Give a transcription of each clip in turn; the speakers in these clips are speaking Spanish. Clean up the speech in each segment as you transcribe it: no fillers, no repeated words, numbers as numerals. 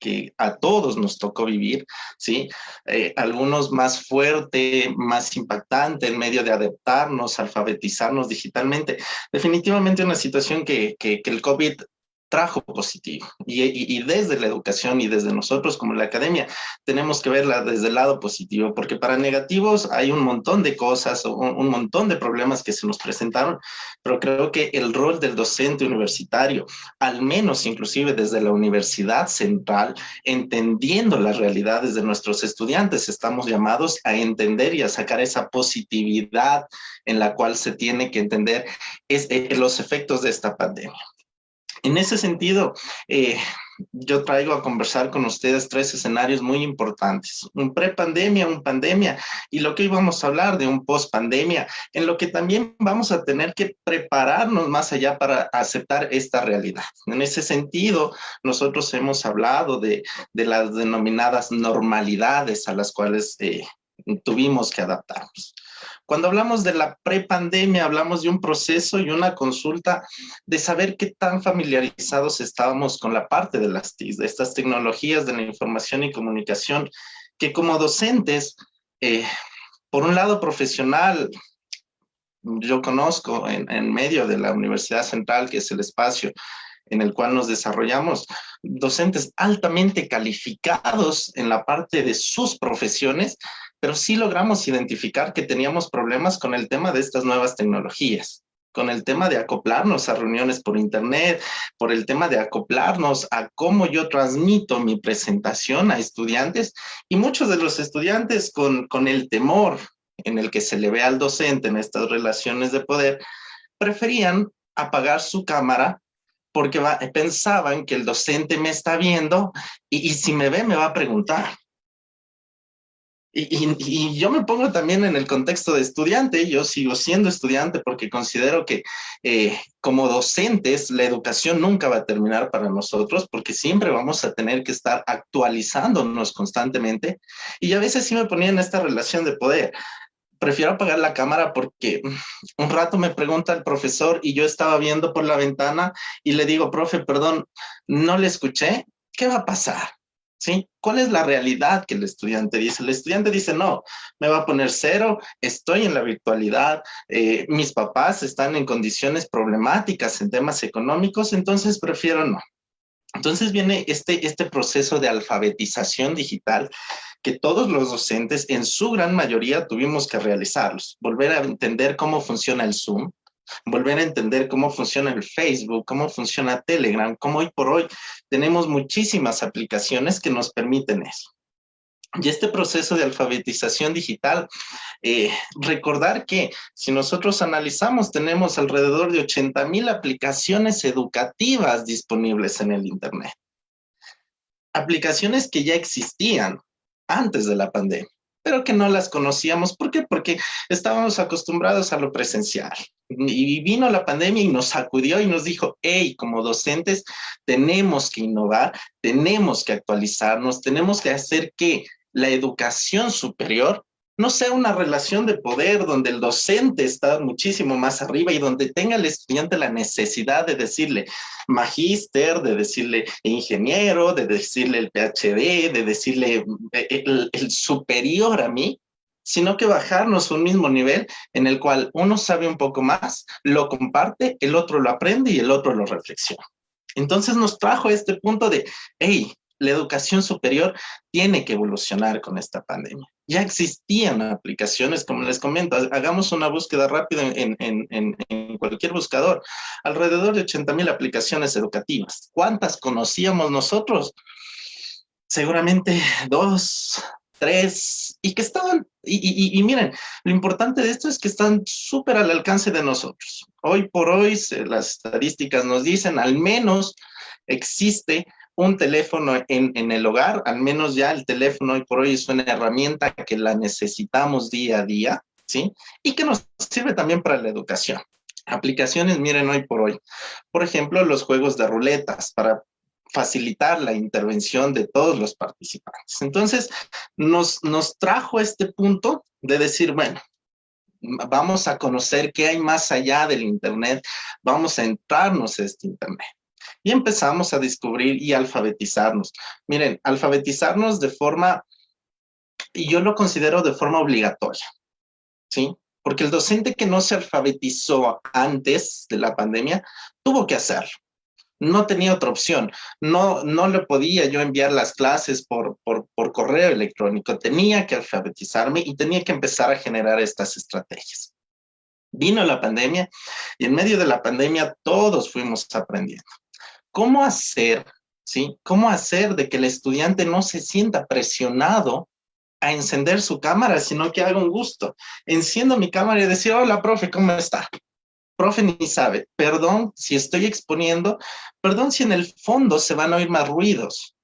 que a todos nos tocó vivir, ¿sí? Algunos más fuerte, más impactante, en medio de adaptarnos, alfabetizarnos digitalmente. Definitivamente una situación que el COVID trajo positivo. Y desde la educación y desde nosotros como la academia tenemos que verla desde el lado positivo, porque para negativos hay un montón de cosas, un montón de problemas que se nos presentaron, pero creo que el rol del docente universitario, al menos inclusive desde la universidad central, entendiendo las realidades de nuestros estudiantes, estamos llamados a entender y a sacar esa positividad en la cual se tiene que entender los efectos de esta pandemia. En ese sentido, yo traigo a conversar con ustedes tres escenarios muy importantes, un pre-pandemia, un pandemia, y lo que hoy vamos a hablar de un post-pandemia, en lo que también vamos a tener que prepararnos más allá para aceptar esta realidad. En ese sentido, nosotros hemos hablado de las denominadas normalidades a las cuales tuvimos que adaptarnos. Cuando hablamos de la prepandemia, hablamos de un proceso y una consulta de saber qué tan familiarizados estábamos con la parte de las TIC, de estas tecnologías de la información y comunicación, que como docentes, por un lado profesional, yo conozco en medio de la Universidad Central, que es el espacio en el cual nos desarrollamos, docentes altamente calificados en la parte de sus profesiones, pero sí logramos identificar que teníamos problemas con el tema de estas nuevas tecnologías, con el tema de acoplarnos a reuniones por internet, por el tema de acoplarnos a cómo yo transmito mi presentación a estudiantes, y muchos de los estudiantes con el temor en el que se le ve al docente en estas relaciones de poder, preferían apagar su cámara porque pensaban que el docente me está viendo y si me ve me va a preguntar. Y yo me pongo también en el contexto de estudiante, yo sigo siendo estudiante porque considero que como docentes la educación nunca va a terminar para nosotros porque siempre vamos a tener que estar actualizándonos constantemente y a veces sí me ponía en esta relación de poder. Prefiero apagar la cámara porque un rato me pregunta el profesor y yo estaba viendo por la ventana y le digo, profe, perdón, no le escuché, ¿qué va a pasar? ¿Sí? ¿Cuál es la realidad que el estudiante dice? El estudiante dice, no, me va a poner cero, estoy en la virtualidad, mis papás están en condiciones problemáticas en temas económicos, entonces prefiero no. Entonces viene este proceso de alfabetización digital que todos los docentes en su gran mayoría tuvimos que realizarlos, volver a entender cómo funciona el Zoom, volver a entender cómo funciona el Facebook, cómo funciona Telegram, cómo hoy por hoy tenemos muchísimas aplicaciones que nos permiten eso. Y este proceso de alfabetización digital, recordar que si nosotros analizamos, tenemos alrededor de 80,000 aplicaciones educativas disponibles en el Internet. Aplicaciones que ya existían antes de la pandemia, pero que no las conocíamos. ¿Por qué? Porque estábamos acostumbrados a lo presencial. Y vino la pandemia y nos sacudió y nos dijo, hey, como docentes tenemos que innovar, tenemos que actualizarnos, tenemos que hacer que la educación superior no sea una relación de poder donde el docente está muchísimo más arriba y donde tenga el estudiante la necesidad de decirle magíster, de decirle ingeniero, de decirle el PhD, de decirle el superior a mí, sino que bajarnos a un mismo nivel en el cual uno sabe un poco más, lo comparte, el otro lo aprende y el otro lo reflexiona. Entonces nos trajo este punto de, hey, la educación superior tiene que evolucionar con esta pandemia. Ya existían aplicaciones, como les comento, hagamos una búsqueda rápida en cualquier buscador, alrededor de 80,000 aplicaciones educativas. ¿Cuántas conocíamos nosotros? Seguramente 2, 3, y que estaban, y miren, lo importante de esto es que están súper al alcance de nosotros. Hoy por hoy, las estadísticas nos dicen, al menos existe un teléfono en el hogar, al menos ya el teléfono hoy por hoy es una herramienta que la necesitamos día a día, ¿sí? Y que nos sirve también para la educación. Aplicaciones, miren, hoy por hoy. Por ejemplo, los juegos de ruletas para facilitar la intervención de todos los participantes. Entonces, nos trajo este punto de decir, bueno, vamos a conocer qué hay más allá del Internet, vamos a entrarnos a este Internet. Y empezamos a descubrir y alfabetizarnos. Miren, alfabetizarnos de forma, y yo lo considero de forma obligatoria, ¿sí? Porque el docente que no se alfabetizó antes de la pandemia tuvo que hacerlo. No tenía otra opción. No le podía yo enviar las clases por correo electrónico. Tenía que alfabetizarme y tenía que empezar a generar estas estrategias. Vino la pandemia y en medio de la pandemia todos fuimos aprendiendo. ¿Cómo hacer, sí? ¿Cómo hacer de que el estudiante no se sienta presionado a encender su cámara, sino que haga un gusto? Enciendo mi cámara y decir, hola, profe, ¿cómo está? Profe ni sabe, perdón si estoy exponiendo, perdón si en el fondo se van a oír más ruidos.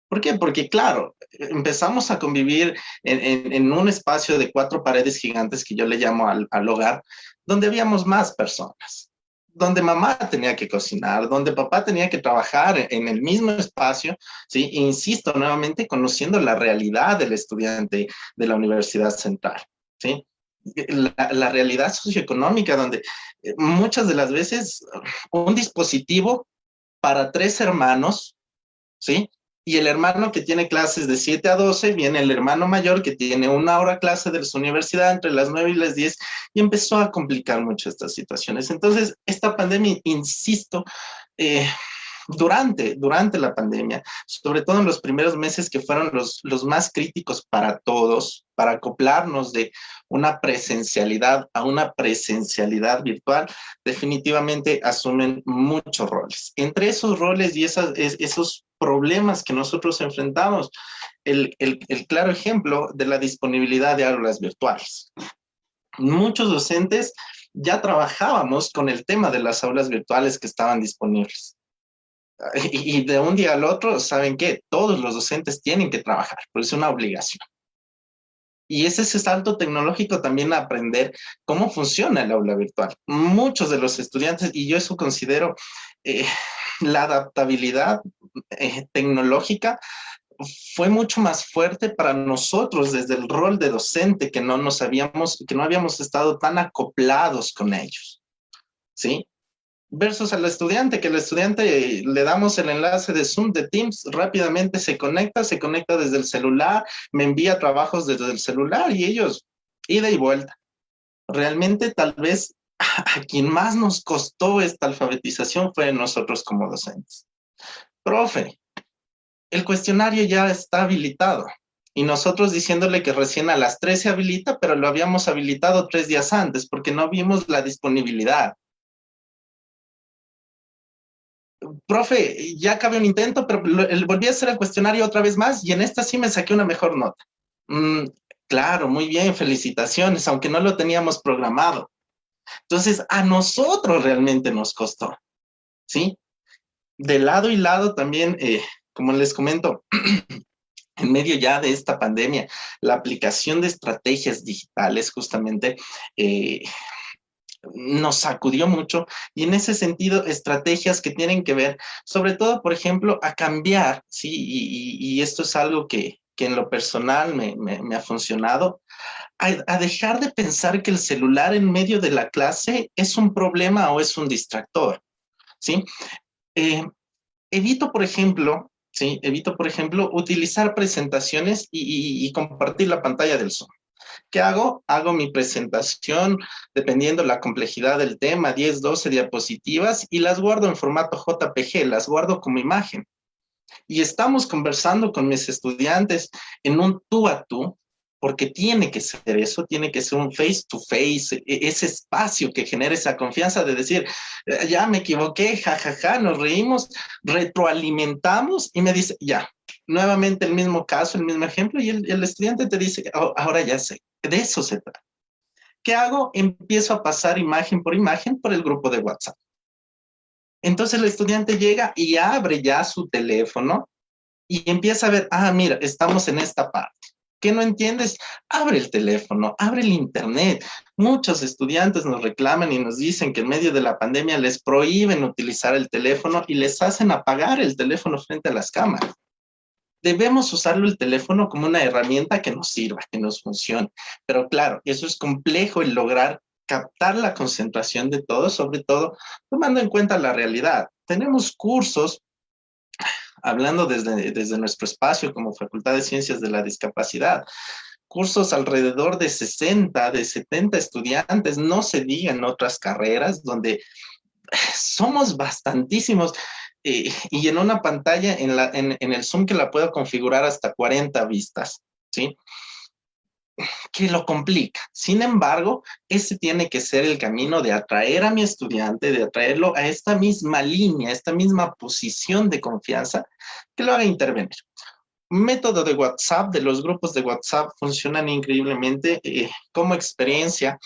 ¿Por qué? Porque claro, empezamos a convivir en un espacio de 4 paredes gigantes que yo le llamo al hogar, donde habíamos más personas, donde mamá tenía que cocinar, donde papá tenía que trabajar en el mismo espacio, ¿sí? E insisto nuevamente, conociendo la realidad del estudiante de la Universidad Central, ¿sí? La realidad socioeconómica, donde muchas de las veces un dispositivo para 3 hermanos, ¿sí? Y el hermano que tiene clases de 7 a 12, viene el hermano mayor que tiene 1 hora clase de su universidad entre las 9 y las 10 y empezó a complicar mucho estas situaciones. Entonces, esta pandemia, insisto, eh, durante la pandemia, sobre todo en los primeros meses que fueron los más críticos para todos, para acoplarnos de una presencialidad a una presencialidad virtual, definitivamente asumen muchos roles. Entre esos roles y esos problemas que nosotros enfrentamos, el claro ejemplo de la disponibilidad de aulas virtuales. Muchos docentes ya trabajábamos con el tema de las aulas virtuales que estaban disponibles. Y de un día al otro, ¿saben qué? Todos los docentes tienen que trabajar, porque es una obligación. Y es ese salto tecnológico también a aprender cómo funciona el aula virtual. Muchos de los estudiantes, y yo eso considero eh, la adaptabilidad tecnológica fue mucho más fuerte para nosotros desde el rol de docente que que no habíamos estado tan acoplados con ellos, ¿sí? Versus al estudiante, que el estudiante le damos el enlace de Zoom, de Teams, rápidamente se conecta desde el celular, me envía trabajos desde el celular y ellos, ida y vuelta. Realmente tal vez a quien más nos costó esta alfabetización fue nosotros como docentes. Profe, el cuestionario ya está habilitado y nosotros diciéndole que recién a las 3 se habilita, pero lo habíamos habilitado 3 días antes porque no vimos la disponibilidad. Profe, ya acabé un intento, pero volví a hacer el cuestionario otra vez más y en esta sí me saqué una mejor nota. Mm, claro, muy bien, felicitaciones, aunque no lo teníamos programado. Entonces, a nosotros realmente nos costó, ¿sí? De lado y lado también, como les comento, en medio ya de esta pandemia, la aplicación de estrategias digitales justamente nos sacudió mucho y en ese sentido estrategias que tienen que ver sobre todo, por ejemplo, a cambiar, ¿sí? Y esto es algo que en lo personal me ha funcionado, a dejar de pensar que el celular en medio de la clase es un problema o es un distractor, ¿sí? Eh, evito, por ejemplo, ¿sí? Evito, por ejemplo, utilizar presentaciones y compartir la pantalla del Zoom. ¿Qué hago? Hago mi presentación, dependiendo la complejidad del tema, 10, 12 diapositivas y las guardo en formato JPG, las guardo como imagen. Y estamos conversando con mis estudiantes en un tú a tú, porque tiene que ser eso, tiene que ser un face to face, ese espacio que genere esa confianza de decir, ya me equivoqué, jajaja, ja, ja, nos reímos, retroalimentamos y me dice, ya, nuevamente el mismo caso, el mismo ejemplo, y el estudiante te dice, oh, ahora ya sé, de eso se trata. ¿Qué hago? Empiezo a pasar imagen por el grupo de WhatsApp. Entonces el estudiante llega y abre ya su teléfono y empieza a ver, ah, mira, estamos en esta parte. ¿Qué no entiendes? Abre el teléfono, abre el internet. Muchos estudiantes nos reclaman y nos dicen que en medio de la pandemia les prohíben utilizar el teléfono y les hacen apagar el teléfono frente a las cámaras. Debemos usarlo el teléfono como una herramienta que nos sirva, que nos funcione. Pero claro, eso es complejo el lograr captar la concentración de todos, sobre todo tomando en cuenta la realidad. Tenemos cursos, hablando desde nuestro espacio como Facultad de Ciencias de la Discapacidad, cursos alrededor de 60, de 70 estudiantes, no se diga en otras carreras, donde somos bastantísimos, y en una pantalla, en el Zoom, que la puedo configurar hasta 40 vistas, ¿sí? Que lo complica. Sin embargo, ese tiene que ser el camino de atraer a mi estudiante, de atraerlo a esta misma línea, a esta misma posición de confianza, que lo haga intervenir. Método de WhatsApp, de los grupos de WhatsApp, funcionan increíblemente. Como experiencia,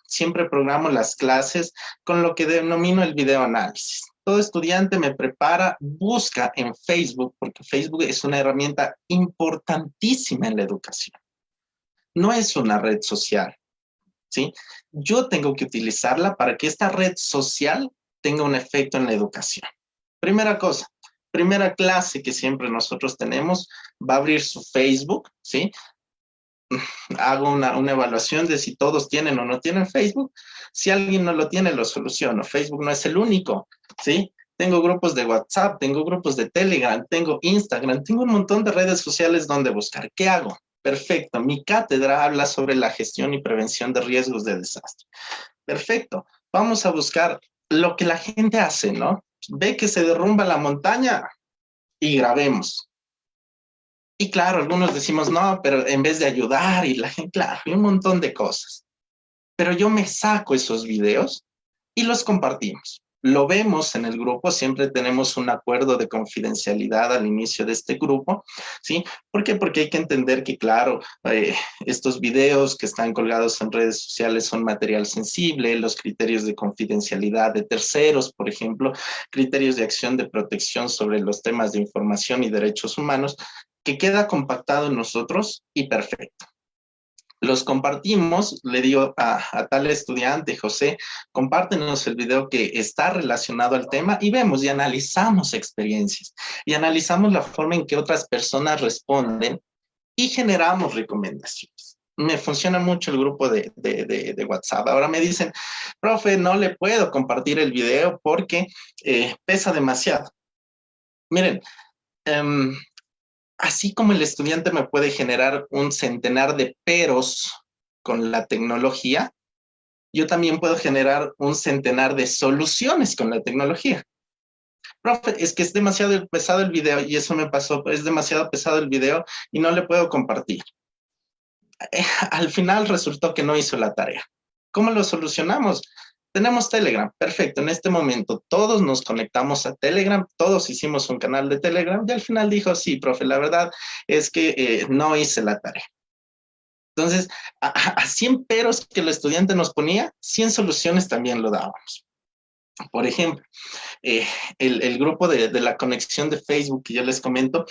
siempre programo las clases con lo que denomino el video análisis. Todo estudiante me prepara, busca en Facebook, porque Facebook es una herramienta importantísima en la educación. No es una red social, ¿sí? Yo tengo que utilizarla para que esta red social tenga un efecto en la educación. Primera cosa, primera clase que siempre nosotros tenemos, va a abrir su Facebook, ¿sí? Hago una evaluación de si todos tienen o no tienen Facebook. Si alguien no lo tiene, lo soluciono. Facebook no es el único, ¿sí? Tengo grupos de WhatsApp, tengo grupos de Telegram, tengo Instagram, tengo un montón de redes sociales donde buscar. ¿Qué hago? Perfecto. Mi cátedra habla sobre la gestión y prevención de riesgos de desastre. Perfecto. Vamos a buscar lo que la gente hace, ¿no? Ve que se derrumba la montaña y grabemos. Y claro, algunos decimos, no, pero en vez de ayudar, y la gente, claro, y un montón de cosas. Pero yo me saco esos videos y los compartimos. Lo vemos en el grupo, siempre tenemos un acuerdo de confidencialidad al inicio de este grupo, ¿sí? ¿Por qué? Porque hay que entender que, claro, estos videos que están colgados en redes sociales son material sensible, los criterios de confidencialidad de terceros, por ejemplo, criterios de acción de protección sobre los temas de información y derechos humanos, que queda compactado en nosotros y perfecto. Los compartimos, le digo a tal estudiante, José, compártenos el video que está relacionado al tema y vemos y analizamos experiencias y analizamos la forma en que otras personas responden y generamos recomendaciones. Me funciona mucho el grupo de WhatsApp. Ahora me dicen, profe, no le puedo compartir el video porque pesa demasiado. Miren, así como el estudiante me puede generar un centenar de peros con la tecnología, yo también puedo generar un centenar de soluciones con la tecnología. Profe, es que es demasiado pesado el video, y eso me pasó, es demasiado pesado el video y no le puedo compartir. Al final resultó que no hizo la tarea. ¿Cómo lo solucionamos? Tenemos Telegram, perfecto. En este momento todos nos conectamos a Telegram, todos hicimos un canal de Telegram y al final dijo, sí, profe, la verdad es que no hice la tarea. Entonces, a 100 peros que el estudiante nos ponía, 100 soluciones también lo dábamos. Por ejemplo, el grupo de la conexión de Facebook que yo les comento,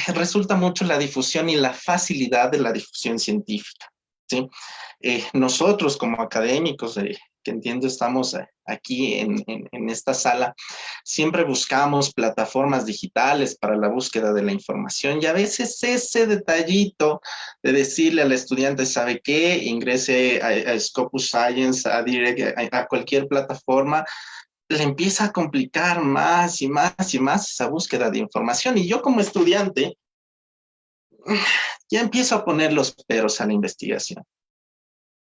resulta mucho la difusión y la facilidad de la difusión científica, ¿sí? Nosotros como académicos, que entiendo estamos aquí en esta sala, siempre buscamos plataformas digitales para la búsqueda de la información y a veces ese detallito de decirle al estudiante, ¿sabe qué? Ingrese a Scopus Science, a Direct, a cualquier plataforma, le empieza a complicar más y más y más esa búsqueda de información. Y yo como estudiante ya empiezo a poner los peros a la investigación.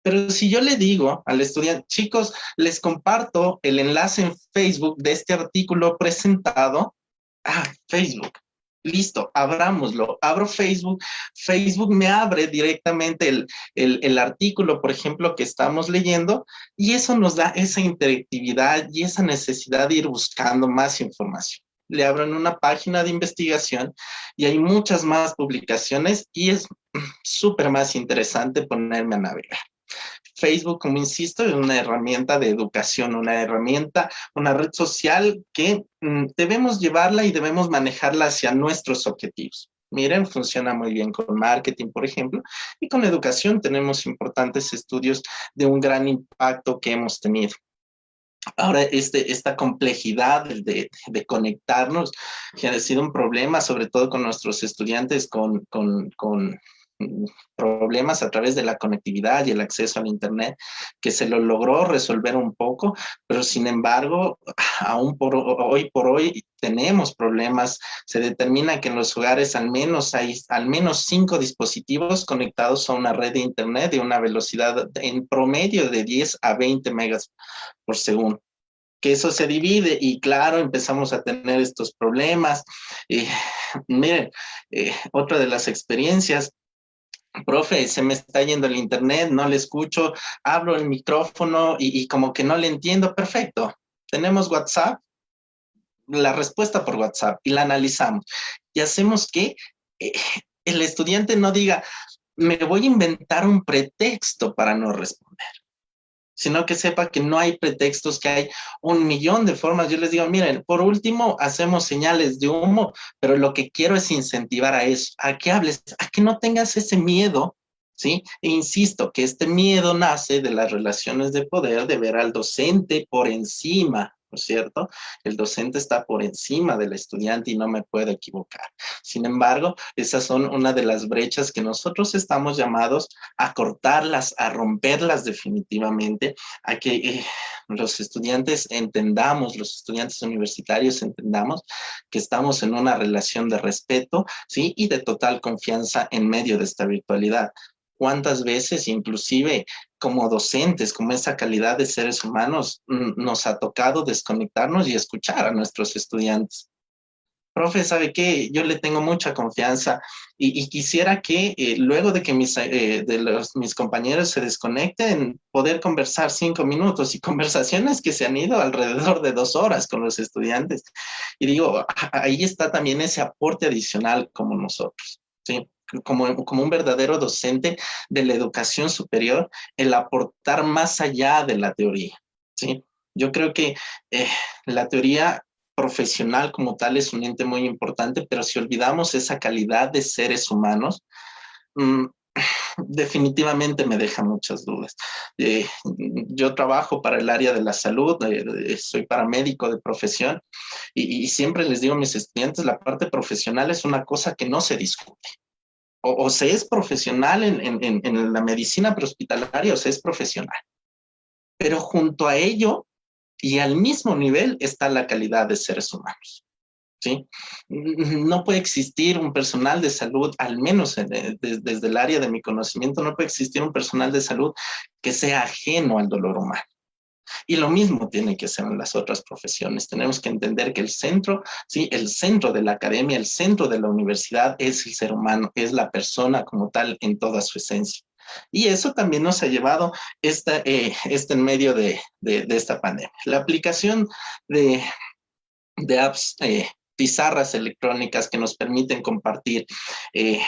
Pero si yo le digo al estudiante, chicos, les comparto el enlace en Facebook de este artículo presentado, Facebook, listo, abrámoslo, abro Facebook, Facebook me abre directamente el artículo, por ejemplo, que estamos leyendo, y eso nos da esa interactividad y esa necesidad de ir buscando más información. Le abren una página de investigación y hay muchas más publicaciones y es súper más interesante ponerme a navegar. Facebook, como insisto, es una herramienta de educación, una herramienta, una red social que debemos llevarla y debemos manejarla hacia nuestros objetivos. Miren, funciona muy bien con marketing, por ejemplo, y con educación tenemos importantes estudios de un gran impacto que hemos tenido. Ahora, esta complejidad de conectarnos, que ha sido un problema, sobre todo con nuestros estudiantes con problemas a través de la conectividad y el acceso al Internet, que se lo logró resolver un poco, pero sin embargo, aún hoy por hoy tenemos problemas. Se determina que en los hogares al menos hay al menos 5 dispositivos conectados a una red de Internet de una velocidad en promedio de 10 a 20 megas por segundo. Que eso se divide y claro, empezamos a tener estos problemas. Miren, otra de las experiencias, profe, se me está yendo el internet, no le escucho, abro el micrófono y como que no le entiendo, perfecto. Tenemos WhatsApp, la respuesta por WhatsApp y la analizamos. Y hacemos que eh, el estudiante no diga, me voy a inventar un pretexto para no responder, sino que sepa que no hay pretextos, que hay un millón de formas. Yo les digo, miren, por último, hacemos señales de humo, pero lo que quiero es incentivar a eso, a que hables, a que no tengas ese miedo, ¿sí? E insisto, que este miedo nace de las relaciones de poder, de ver al docente por encima, ¿no es cierto? El docente está por encima del estudiante y no me puedo equivocar. Sin embargo, esas son una de las brechas que nosotros estamos llamados a cortarlas, a romperlas definitivamente, a que los estudiantes entendamos, los estudiantes universitarios entendamos que estamos en una relación de respeto, ¿sí? Y de total confianza en medio de esta virtualidad. ¿Cuántas veces, inclusive como docentes, como esa calidad de seres humanos, nos ha tocado desconectarnos y escuchar a nuestros estudiantes? Profe, ¿sabe qué? Yo le tengo mucha confianza y quisiera que luego de que mis compañeros se desconecten, poder conversar 5 minutos y conversaciones que se han ido alrededor de 2 horas con los estudiantes. Y digo, ahí está también ese aporte adicional como nosotros, ¿sí? Como un verdadero docente de la educación superior, el aportar más allá de la teoría, ¿sí? Yo creo que eh, la teoría profesional como tal es un ente muy importante, pero si olvidamos esa calidad de seres humanos, mmm, definitivamente me deja muchas dudas. Yo trabajo para el área de la salud, soy paramédico de profesión y siempre les digo a mis estudiantes, la parte profesional es una cosa que no se discute. O se es profesional en la medicina prehospitalaria o se es profesional. Pero junto a ello y al mismo nivel está la calidad de seres humanos. ¿Sí? No puede existir un personal de salud, al menos desde el área de mi conocimiento, no puede existir un personal de salud que sea ajeno al dolor humano. Y lo mismo tiene que ser en las otras profesiones. Tenemos que entender que el centro, ¿sí? El centro de la academia, el centro de la universidad es el ser humano, es la persona como tal en toda su esencia. Y eso también nos ha llevado en medio de esta pandemia. La aplicación de apps, pizarras electrónicas que nos permiten compartir eh,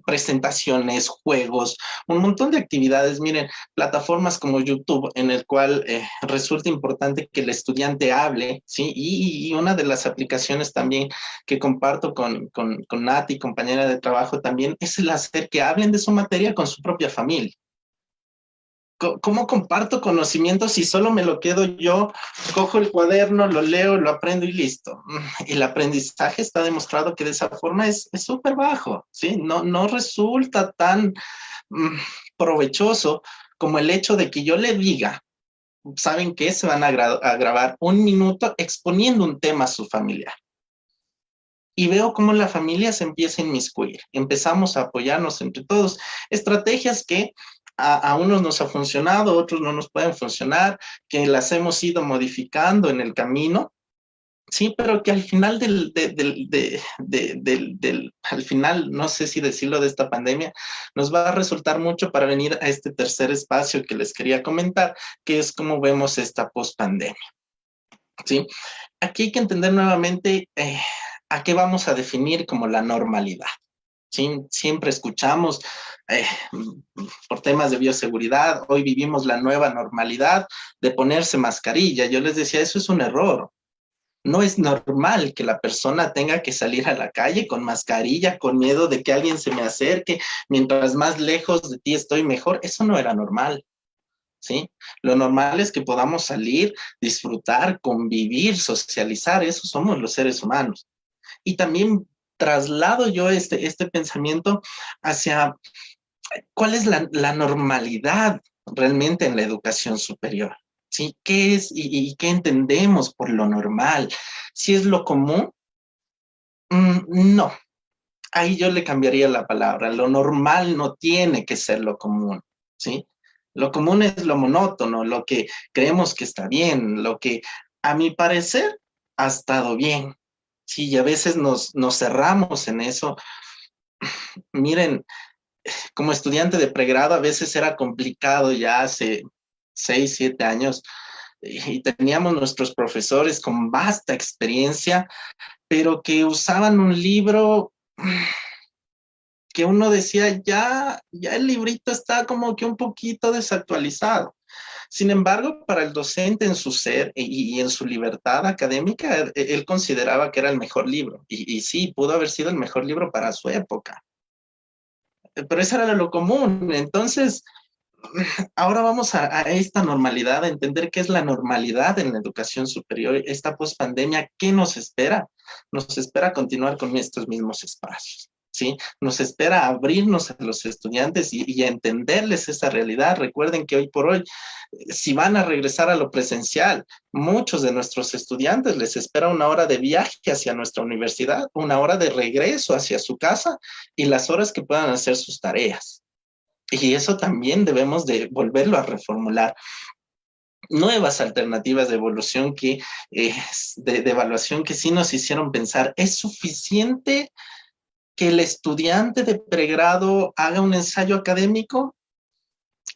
presentaciones, juegos, un montón de actividades. Miren, plataformas como YouTube, en el cual resulta importante que el estudiante hable, ¿sí? Y una de las aplicaciones también que comparto con Nati, compañera de trabajo también, es el hacer que hablen de su materia con su propia familia. ¿Cómo comparto conocimientos si solo me lo quedo yo? Cojo el cuaderno, lo leo, lo aprendo y listo. El aprendizaje está demostrado que de esa forma es súper bajo, ¿sí? No resulta tan provechoso como el hecho de que yo le diga, ¿saben qué? Se van a grabar 1 minuto exponiendo un tema a su familia. Y veo cómo la familia se empieza a inmiscuir. Empezamos a apoyarnos entre todos. Estrategias que a unos nos ha funcionado, a otros no nos pueden funcionar, que las hemos ido modificando en el camino, sí, pero que al final al final, no sé si decirlo, de esta pandemia, nos va a resultar mucho para venir a este tercer espacio que les quería comentar, que es cómo vemos esta pospandemia, ¿sí? Aquí hay que entender nuevamente a qué vamos a definir como la normalidad. ¿Sí? Siempre escuchamos eh, por temas de bioseguridad, hoy vivimos la nueva normalidad de ponerse mascarilla. Yo les decía, eso es un error. No es normal que la persona tenga que salir a la calle con mascarilla, con miedo de que alguien se me acerque, mientras más lejos de ti estoy mejor. Eso no era normal, ¿sí? Lo normal es que podamos salir, disfrutar, convivir, socializar. Eso somos los seres humanos. Y también traslado yo este pensamiento hacia cuál es la normalidad realmente en la educación superior. ¿Sí? ¿Qué es y qué entendemos por lo normal? ¿Si es lo común? No, ahí yo le cambiaría la palabra. Lo normal no tiene que ser lo común, ¿sí? Lo común es lo monótono, lo que creemos que está bien, lo que a mi parecer ha estado bien. Sí, y a veces nos cerramos en eso. Miren, como estudiante de pregrado a veces era complicado ya hace 6, 7 años y teníamos nuestros profesores con vasta experiencia, pero que usaban un libro que uno decía, ya el librito está como que un poquito desactualizado. Sin embargo, para el docente en su ser y en su libertad académica, él consideraba que era el mejor libro. Y sí, pudo haber sido el mejor libro para su época. Pero eso era lo común. Entonces, ahora vamos a esta normalidad, a entender qué es la normalidad en la educación superior, esta pospandemia, ¿qué nos espera? Nos espera continuar con estos mismos espacios, ¿sí? Nos espera abrirnos a los estudiantes y a entenderles esa realidad. Recuerden que hoy por hoy, si van a regresar a lo presencial, muchos de nuestros estudiantes les espera una hora de viaje hacia nuestra universidad, una hora de regreso hacia su casa y las horas que puedan hacer sus tareas. Y eso también debemos de volverlo a reformular. Nuevas alternativas de evolución de evaluación que sí nos hicieron pensar, ¿es suficiente que el estudiante de pregrado haga un ensayo académico?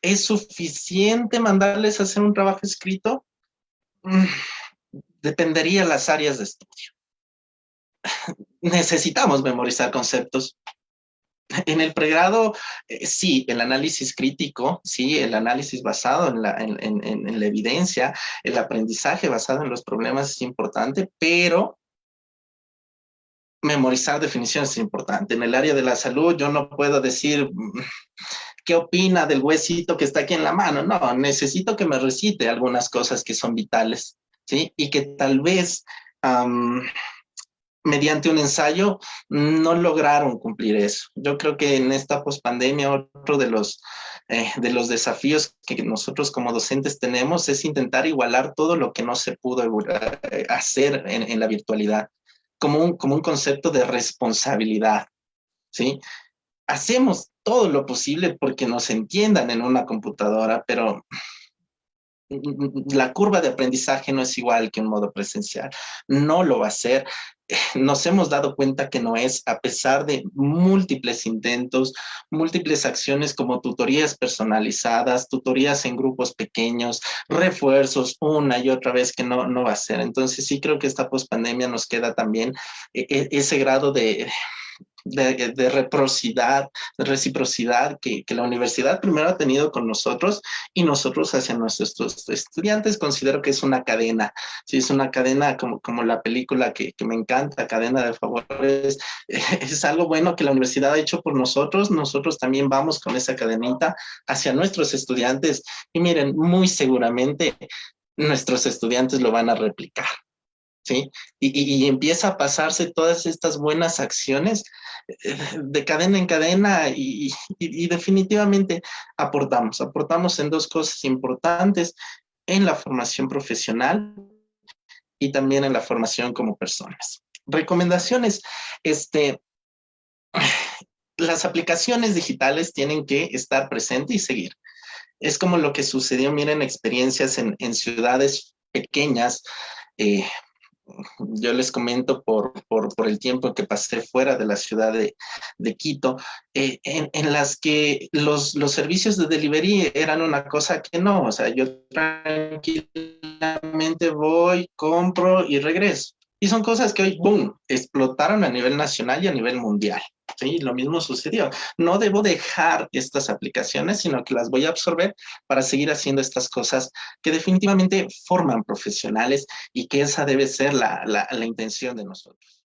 ¿Es suficiente mandarles a hacer un trabajo escrito? Mm, Dependería de las áreas de estudio. Necesitamos memorizar conceptos. En el pregrado, sí, el análisis crítico, sí, el análisis basado en la evidencia, el aprendizaje basado en los problemas es importante, pero memorizar definiciones es importante. En el área de la salud, yo no puedo decir qué opina del huesito que está aquí en la mano. No, necesito que me recite algunas cosas que son vitales, ¿sí? Y que tal vez mediante un ensayo no lograron cumplir eso. Yo creo que en esta pospandemia otro de los desafíos que nosotros como docentes tenemos es intentar igualar todo lo que no se pudo hacer en la virtualidad, como un concepto de responsabilidad, ¿sí? Hacemos todo lo posible porque nos entiendan en una computadora, pero la curva de aprendizaje no es igual que un modo presencial, no lo va a ser. Nos hemos dado cuenta que no es, a pesar de múltiples intentos, múltiples acciones como tutorías personalizadas, tutorías en grupos pequeños, refuerzos una y otra vez que no va a ser. Entonces sí creo que esta pospandemia nos queda también ese grado de reciprocidad que la universidad primero ha tenido con nosotros y nosotros hacia nuestros estudiantes. Considero que es una cadena, sí, es una cadena como la película que me encanta, Cadena de Favores. Es algo bueno que la universidad ha hecho por nosotros. Nosotros también vamos con esa cadenita hacia nuestros estudiantes y miren, muy seguramente nuestros estudiantes lo van a replicar. ¿Sí? Y empieza a pasarse todas estas buenas acciones de cadena en cadena y definitivamente aportamos en dos cosas importantes, en la formación profesional y también en la formación como personas. Recomendaciones, las aplicaciones digitales tienen que estar presentes y seguir. Es como lo que sucedió, miren, experiencias en ciudades pequeñas, yo les comento por el tiempo que pasé fuera de la ciudad de Quito, en las que los servicios de delivery eran una cosa que no, o sea, yo tranquilamente voy, compro y regreso. Y son cosas que hoy, ¡boom!, explotaron a nivel nacional y a nivel mundial. Sí, lo mismo sucedió. No debo dejar estas aplicaciones, sino que las voy a absorber para seguir haciendo estas cosas que definitivamente forman profesionales y que esa debe ser la intención de nosotros.